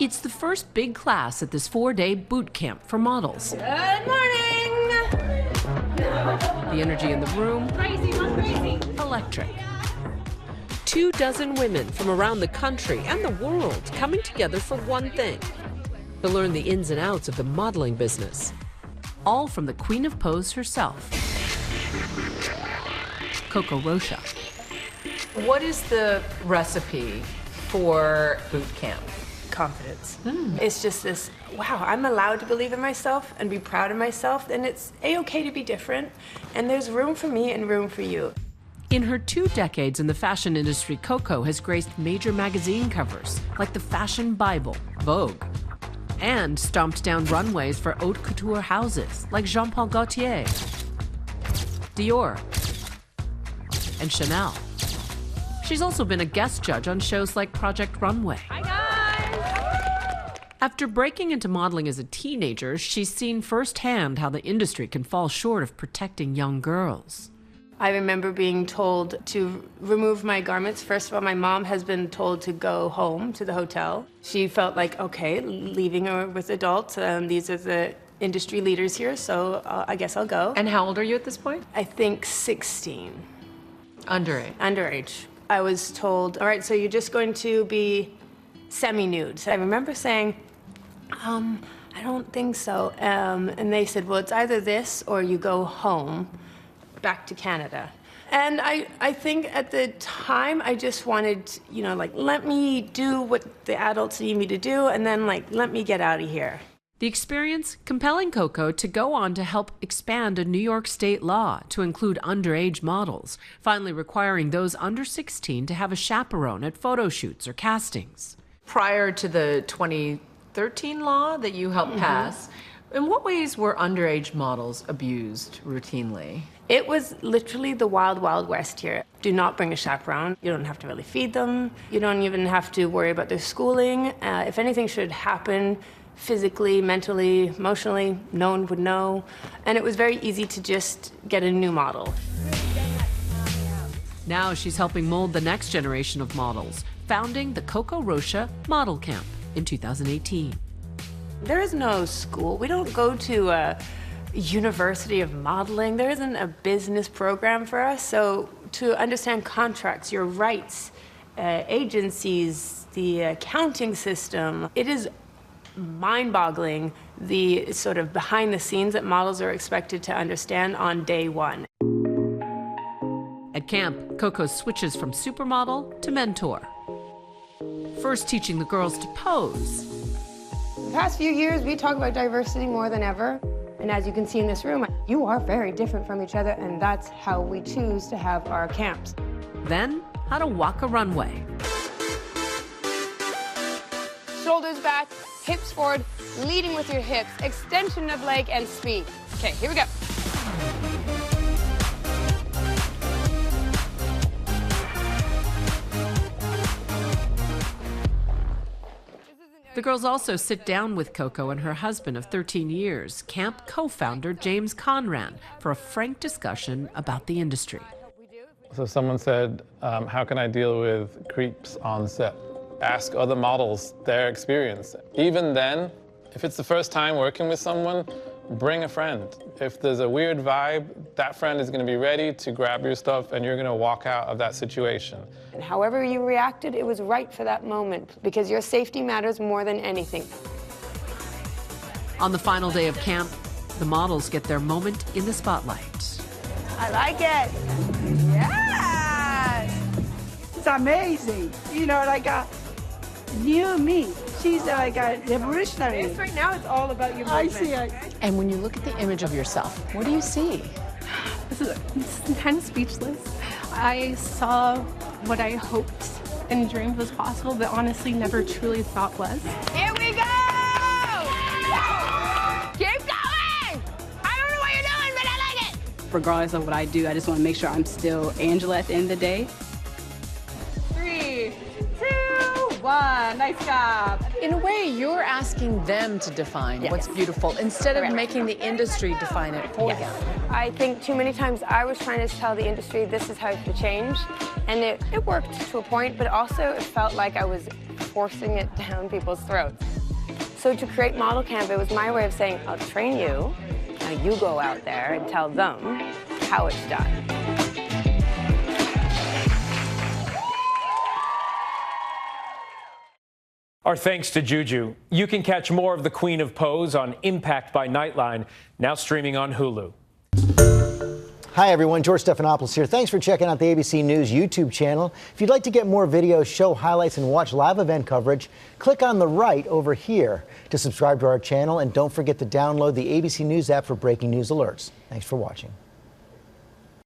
It's the first big class at this 4-day boot camp for models. Good morning! The energy in the room, Crazy, not crazy. electric. 24 women from around the country and the world coming together for one thing: to learn the ins and outs of the modeling business. All from the Queen of Pose herself, Coco Rocha. What is the recipe for boot camp? Confidence. It's just this, wow, I'm allowed to believe in myself and be proud of myself, and it's A-okay to be different, and there's room for me and room for you. In her 2 decades in the fashion industry, Coco has graced major magazine covers like the Fashion Bible, Vogue, and stomped down runways for haute couture houses like Jean-Paul Gaultier, Dior, and Chanel. She's also been a guest judge on shows like Project Runway. Hi, guys! After breaking into modeling as a teenager, she's seen firsthand how the industry can fall short of protecting young girls. I remember being told to remove my garments. First of all, my mom has been told to go home to the hotel. She felt like, okay, leaving her with adults. These are the industry leaders here, so I guess I'll go. And how old are you at this point? I think 16. Underage. Underage. I was told, all right, so you're just going to be semi-nude. So I remember saying, I don't think so. And they said, well, it's either this or you go home, back to Canada. And I think at the time, I just wanted, you know, like, let me do what the adults need me to do, and then, like, let me get out of here. The experience compelling Coco to go on to help expand a New York state law to include underage models, finally requiring those under 16 to have a chaperone at photo shoots or castings. Prior to the 2013 law that you helped pass, in what ways were underage models abused routinely? It was literally the wild, wild west here. Do not bring a chaperone. You don't have to really feed them. You don't even have to worry about their schooling. If anything should happen, physically, mentally, emotionally, no one would know. And it was very easy to just get a new model. Now she's helping mold the next generation of models, founding the Coco Rocha Model Camp in 2018. There is no school. We don't go to a university of modeling. There isn't a business program for us. So to understand contracts, your rights, agencies, the accounting system, it is mind-boggling, the sort of behind the scenes that models are expected to understand on day one. At camp, Coco switches from supermodel to mentor. First teaching the girls to pose. The past few years, we talk about diversity more than ever. And as you can see in this room, you are very different from each other, and that's how we choose to have our camps. Then, how to walk a runway. Shoulders back, hips forward, leading with your hips, extension of leg and speed. Okay, here we go. The girls also sit down with Coco and her husband of 13 years, camp co-founder James Conran, for a frank discussion about the industry. So someone said, how can I deal with creeps on set? Ask other models their experience. Even then, if it's the first time working with someone, bring a friend. If there's a weird vibe, that friend is going to be ready to grab your stuff and you're going to walk out of that situation. And however you reacted, it was right for that moment, because your safety matters more than anything. On the final day of camp, the models get their moment in the spotlight. I like it. Yes! It's amazing. You know, like a new me. She's like a revolutionary. Right now, it's all about your movement. I see it. And when you look at the image of yourself, what do you see? This is kind of speechless. I saw what I hoped and dreamed was possible, but honestly never truly thought was. Here we go! Keep going! I don't know what you're doing, but I like it! Regardless of what I do, I just want to make sure I'm still Angela at the end of the day. 3, 2, 1. Nice job. In a way, you're asking them to define what's beautiful instead of making the industry define it for them. I think too many times I was trying to tell the industry this is how it should change, and it worked to a point, but also it felt like I was forcing it down people's throats. So to create Model Camp, it was my way of saying, I'll train you. Now you go out there and tell them how it's done. Our thanks to Juju. You can catch more of the Queen of Pose on Impact by Nightline, now streaming on Hulu. Hi, everyone. George Stephanopoulos here. Thanks for checking out the ABC News YouTube channel. If you'd like to get more videos, show highlights, and watch live event coverage, click on the right over here to subscribe to our channel. And don't forget to download the ABC News app for breaking news alerts. Thanks for watching.